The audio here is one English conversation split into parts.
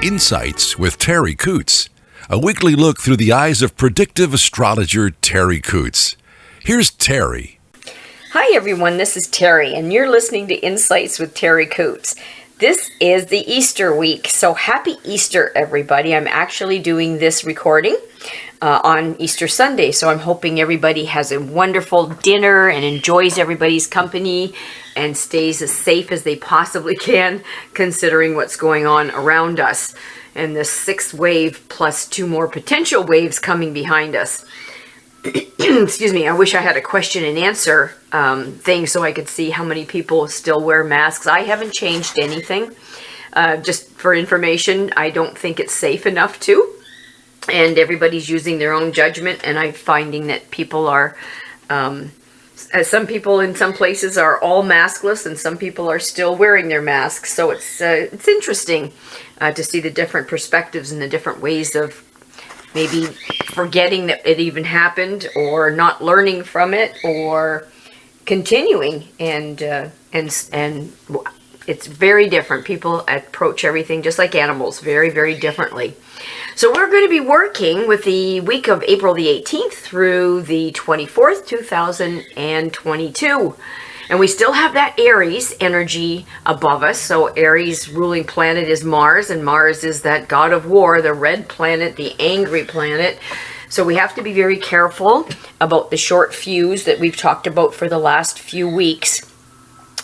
Insights with Terri Coots, a weekly look through the eyes of predictive astrologer Terri Coots. Here's Terri. Hi everyone, this is Terri, and you're listening to Insights with Terri Coots. This is the Easter week, so happy Easter everybody. I'm actually doing this recording on Easter Sunday, so I'm hoping everybody has a wonderful dinner and enjoys everybody's company and stays as safe as they possibly can, considering what's going on around us and this sixth wave plus two more potential waves coming behind us. Excuse me, I wish I had a question and answer thing so I could see how many people still wear masks. I haven't changed anything. Just for information, I don't think it's safe enough to. And everybody's using their own judgment, and I'm finding that people are, some people in some places are all maskless, and some people are still wearing their masks. So it's interesting to see the different perspectives and the different ways of maybe forgetting that it even happened, or not learning from it, or continuing, and it's very different. People approach everything just like animals, very, very differently. So we're going to be working with the week of April the 18th through the 24th, 2022. And we still have that Aries energy above us. So Aries ruling planet is Mars, and Mars is that god of war, the red planet, the angry planet. So we have to be very careful about the short fuse that we've talked about for the last few weeks.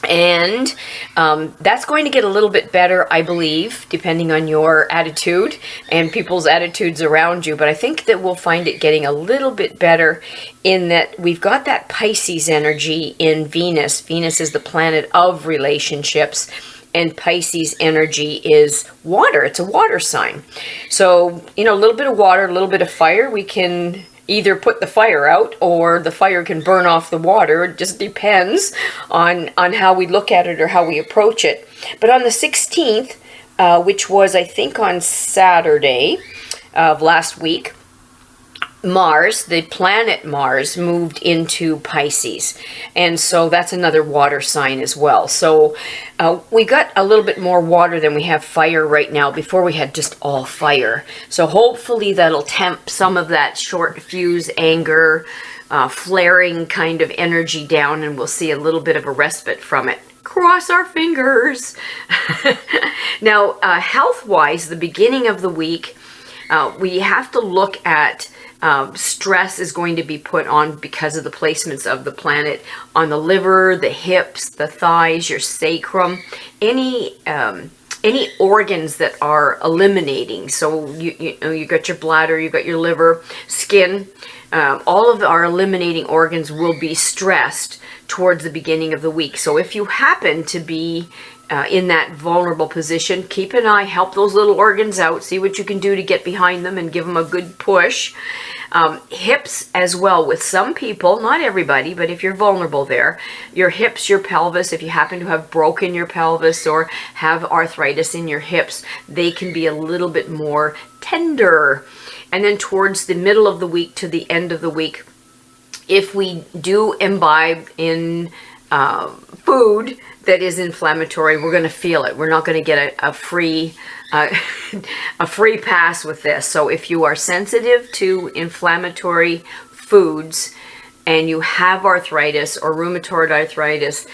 And that's going to get a little bit better, I believe, depending on your attitude and people's attitudes around you. But I think that we'll find it getting a little bit better in that we've got that Pisces energy in Venus. Venus is the planet of relationships, and Pisces energy is water. It's a water sign. So, a little bit of water, a little bit of fire, we can either put the fire out or the fire can burn off the water. It just depends on how we look at it or how we approach it. But on the 16th, which was I think on Saturday of last week, Mars, the planet Mars, moved into Pisces. And so that's another water sign as well. So we got a little bit more water than we have fire right now. Before we had just all fire. So hopefully that'll temp some of that short fuse anger, flaring kind of energy down, and we'll see a little bit of a respite from it. Cross our fingers. Now, health-wise, the beginning of the week, we have to look at stress is going to be put on because of the placements of the planet on the liver, the hips, the thighs, your sacrum, any organs that are eliminating. So you got your bladder, you got your liver, skin. All of our eliminating organs will be stressed towards the beginning of the week. So if you happen to be in that vulnerable position, keep an eye, help those little organs out, see what you can do to get behind them and give them a good push. Hips as well, with some people, not everybody, but if you're vulnerable there, your hips, your pelvis, if you happen to have broken your pelvis or have arthritis in your hips, they can be a little bit more tender. And then towards the middle of the week to the end of the week, if we do imbibe in food that is inflammatory, we're going to feel it. We're not going to get a free pass with this. So if you are sensitive to inflammatory foods and you have arthritis or rheumatoid arthritis,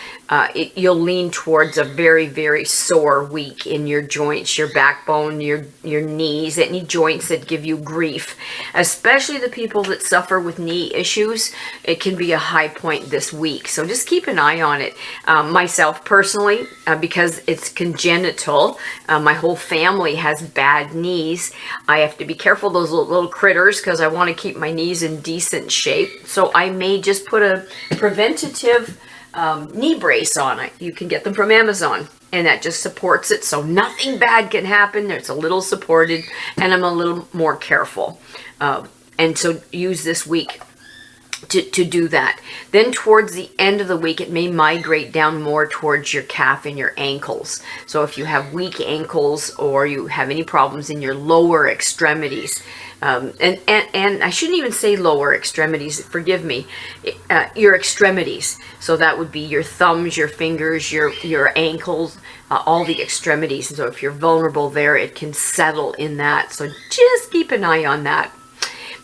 you'll lean towards a very, very sore week in your joints, your backbone, your knees, any joints that give you grief. Especially the people that suffer with knee issues, it can be a high point this week. So just keep an eye on it. Myself personally, because it's congenital, my whole family has bad knees. I have to be careful of those little critters because I want to keep my knees in decent shape. So I may just put a preventative knee brace on it. You can get them from Amazon, and that just supports it so nothing bad can happen. It's a little supported, and I'm a little more careful. And so use this week to do that. Then towards the end of the week, it may migrate down more towards your calf and your ankles. So if you have weak ankles or you have any problems in your lower extremities, and I shouldn't even say lower extremities, forgive me, your extremities. So that would be your thumbs, your fingers, your ankles, all the extremities. And so if you're vulnerable there, it can settle in that. So just keep an eye on that.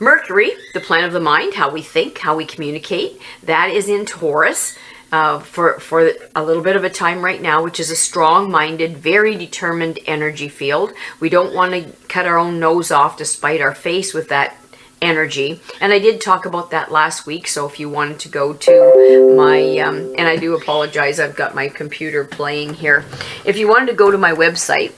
Mercury, the planet of the mind, how we think, how we communicate, that is in Taurus for a little bit of a time right now, which is a strong-minded, very determined energy field. We don't want to cut our own nose off to spite our face with that energy. And I did talk about that last week, so if you wanted to go to my, and I do apologize, I've got my computer playing here. If you wanted to go to my website,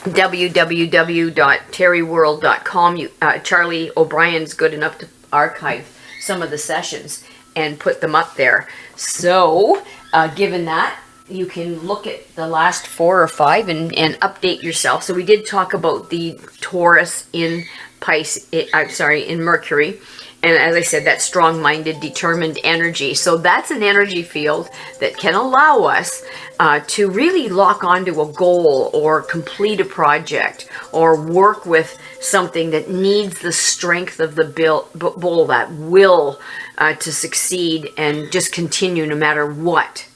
www.terriworld.com. Charlie O'Brien's good enough to archive some of the sessions and put them up there. So, given that, you can look at the last 4 or 5 and update yourself. So we did talk about the Taurus in in Mercury. And as I said, that strong-minded, determined energy. So that's an energy field that can allow us to really lock onto a goal or complete a project or work with something that needs the strength of the bull, that will to succeed and just continue no matter what.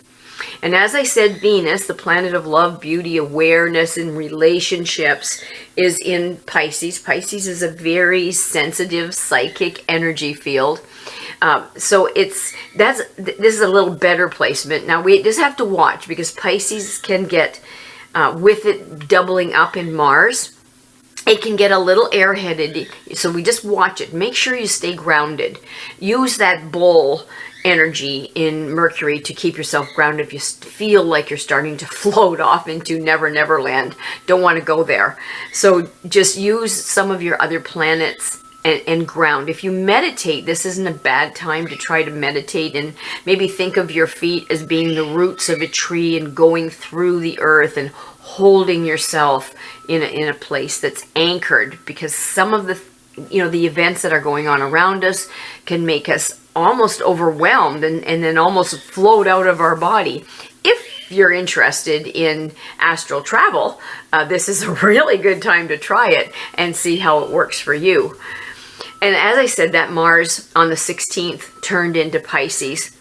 And as I said, Venus, the planet of love, beauty, awareness, and relationships, is in Pisces. Pisces is a very sensitive, psychic energy field. So this is a little better placement. Now we just have to watch, because Pisces can get, with it doubling up in Mars, it can get a little airheaded. So we just watch it. Make sure you stay grounded. Use that bull energy in Mercury to keep yourself grounded. If you feel like you're starting to float off into Never Land, don't want to go there. So just use some of your other planets and ground. If you meditate, this isn't a bad time to try to meditate and maybe think of your feet as being the roots of a tree and going through the earth and holding yourself in a place that's anchored, because some of the events that are going on around us can make us almost overwhelmed and then almost float out of our body. If you're interested in astral travel, this is a really good time to try it and see how it works for you. And as I said, that Mars on the 16th turned into Pisces.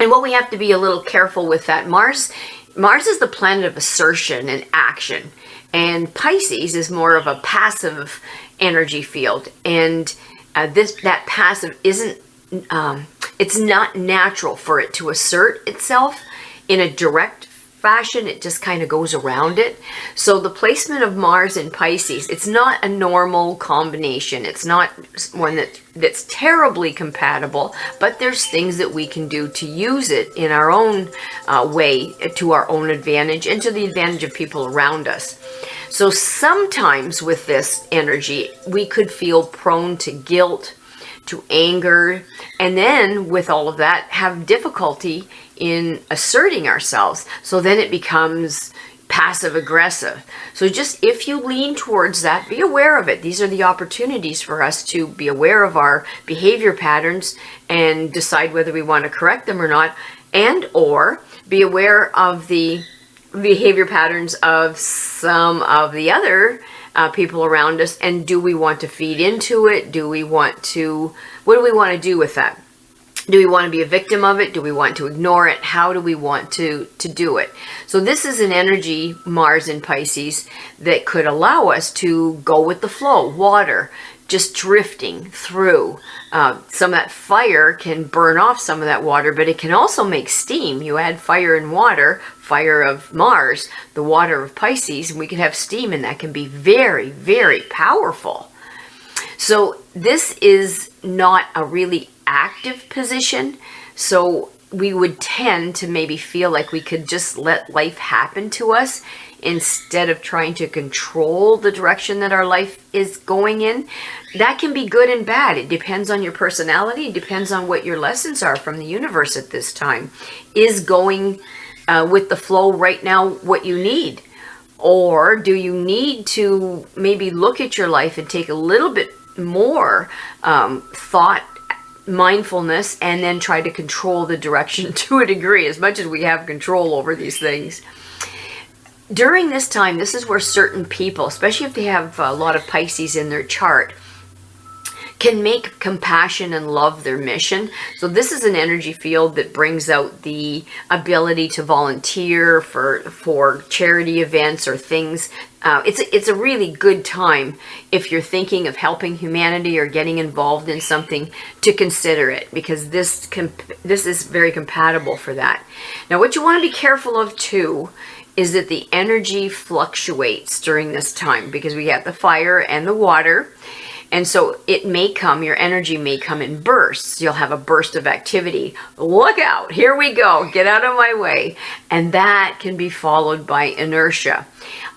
And what we have to be a little careful with that, Mars is the planet of assertion and action. And Pisces is more of a passive energy field. And that passive isn't, it's not natural for it to assert itself in a direct fashion. It just kind of goes around it. So the placement of Mars in Pisces, it's not a normal combination. It's not one that's terribly compatible, but there's things that we can do to use it in our own way, to our own advantage and to the advantage of people around us. So sometimes with this energy, we could feel prone to guilt, to anger, and then with all of that, have difficulty in asserting ourselves. So then it becomes passive aggressive. So just if you lean towards that, be aware of it. These are the opportunities for us to be aware of our behavior patterns and decide whether we want to correct them or not, and or be aware of the behavior patterns of some of the other people around us, and do we want to feed into it? What do we want to do with that? Do we want to be a victim of it? Do we want to ignore it? How do we want to do it? So this is an energy, Mars in Pisces, that could allow us to go with the flow, water, just drifting through. Some of that fire can burn off some of that water, but it can also make steam. You add fire and water, fire of Mars, the water of Pisces, and we can have steam, and that can be very, very powerful. So this is not a really active position, so we would tend to maybe feel like we could just let life happen to us instead of trying to control the direction that our life is going in. That can be good and bad. It depends on your personality. It depends on what your lessons are from the universe at this time. Is going with the flow right now what you need? Or do you need to maybe look at your life and take a little bit more thought mindfulness and then try to control the direction to a degree, as much as we have control over these things. During this time, this is where certain people, especially if they have a lot of Pisces in their chart, can make compassion and love their mission. So this is an energy field that brings out the ability to volunteer for charity events or things. It's a really good time if you're thinking of helping humanity or getting involved in something to consider it, because this is very compatible for that. Now, what you want to be careful of too is that the energy fluctuates during this time, because we have the fire and the water. And so your energy may come in bursts. You'll have a burst of activity. Look out, here we go, get out of my way. And that can be followed by inertia.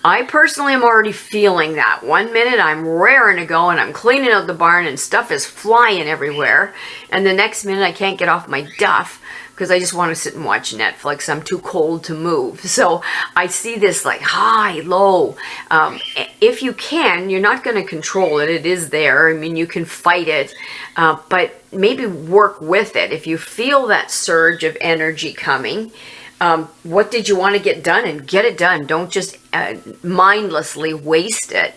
I personally am already feeling that. 1 minute I'm raring to go and I'm cleaning out the barn and stuff is flying everywhere. And the next minute I can't get off my duff because I just want to sit and watch Netflix. I'm too cold to move. So I see this like high, low. If you can, you're not going to control it. It is there. I mean, you can fight it, but maybe work with it. If you feel that surge of energy coming, what did you want to get done? And get it done. Don't just mindlessly waste it.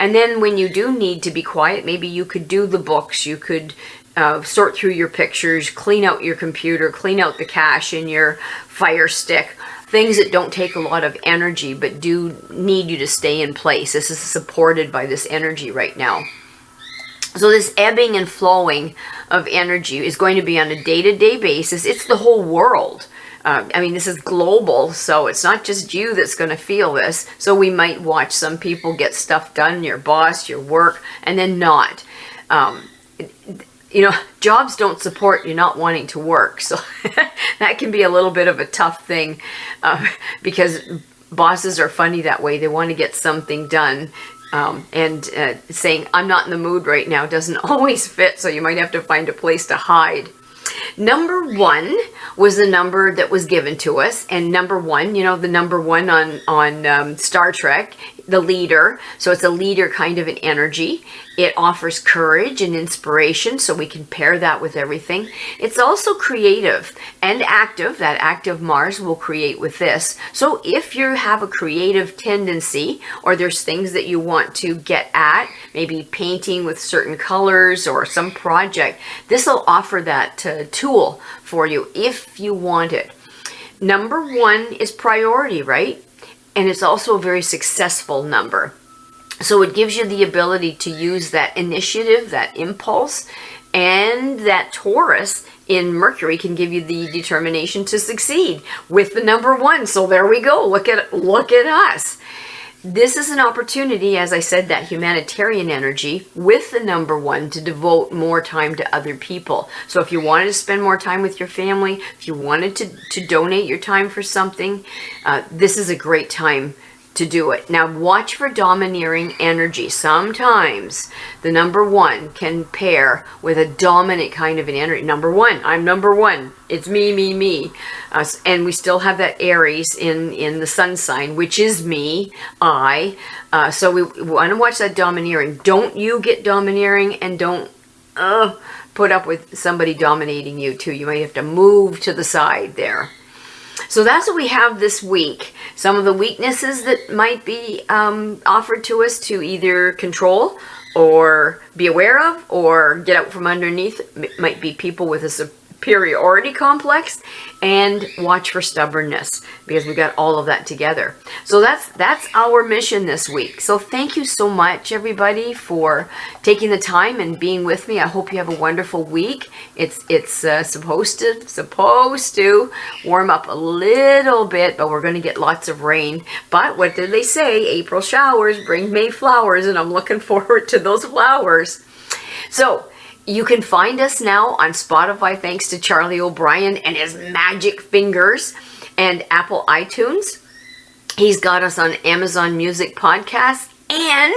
And then when you do need to be quiet, maybe you could do the books. You could sort through your pictures, clean out your computer, clean out the cache in your Fire Stick. Things that don't take a lot of energy but do need you to stay in place. This is supported by this energy right now. So this ebbing and flowing of energy is going to be on a day-to-day basis. It's the whole world. I mean, this is global, so it's not just you that's going to feel this. So we might watch some people get stuff done, your boss, your work, and then not. Jobs don't support you not wanting to work. So that can be a little bit of a tough thing because bosses are funny that way. They want to get something done. And saying, I'm not in the mood right now doesn't always fit. So you might have to find a place to hide. Number 1 was the number that was given to us. And number 1, the number 1 on Star Trek, the leader. So it's a leader kind of an energy. It offers courage and inspiration, so we can pair that with everything. It's also creative and active. That active Mars will create with this. So if you have a creative tendency, or there's things that you want to get at, maybe painting with certain colors or some project, this will offer that tool for you if you want it. Number 1 is priority, right? And it's also a very successful number. So it gives you the ability to use that initiative, that impulse, and that Taurus in Mercury can give you the determination to succeed with the number 1. So there we go. Look at us. This is an opportunity, as I said, that humanitarian energy with the number 1 to devote more time to other people. So if you wanted to spend more time with your family, if you wanted to donate your time for something, this is a great time to do it. Now watch for domineering energy. Sometimes the number 1 can pair with a dominant kind of an energy. Number 1, I'm number 1. It's me. And we still have that Aries in the sun sign, which is me, I. So we want to watch that domineering. Don't you get domineering, and don't put up with somebody dominating you too. You might have to move to the side there. So that's what we have this week. Some of the weaknesses that might be offered to us to either control or be aware of or get out from underneath might be people with a superiority complex, and watch for stubbornness, because we got all of that together. So that's our mission this week. So thank you so much, everybody, for taking the time and being with me. I hope you have a wonderful week. It's supposed to warm up a little bit, but we're going to get lots of rain. But what did they say? April showers bring May flowers, and I'm looking forward to those flowers. So you can find us now on Spotify, thanks to Charlie O'Brien and his magic fingers, and Apple iTunes. He's got us on Amazon Music Podcasts, and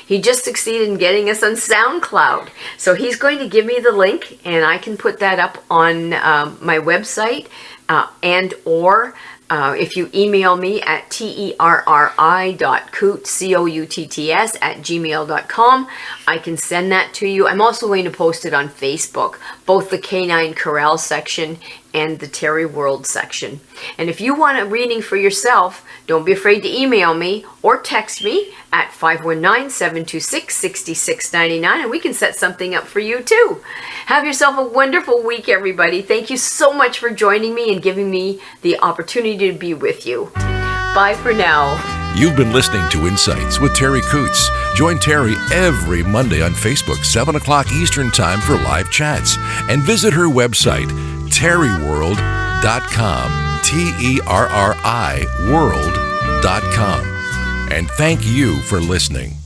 he just succeeded in getting us on SoundCloud. So he's going to give me the link, and I can put that up on my website and or If you email me at terri.coutts@gmail.com, I can send that to you. I'm also going to post it on Facebook, both the Canine Corral section and the Terri World section. And if you want a reading for yourself, don't be afraid to email me or text me at 519-726-6699, and we can set something up for you too. Have yourself a wonderful week, everybody. Thank you so much for joining me and giving me the opportunity to be with you. Bye for now. You've been listening to Insights with Terri Coutts. Join Terri every Monday on Facebook, 7 o'clock Eastern Time for live chats. And visit her website, terriworld.com, TERRI world.com. And thank you for listening.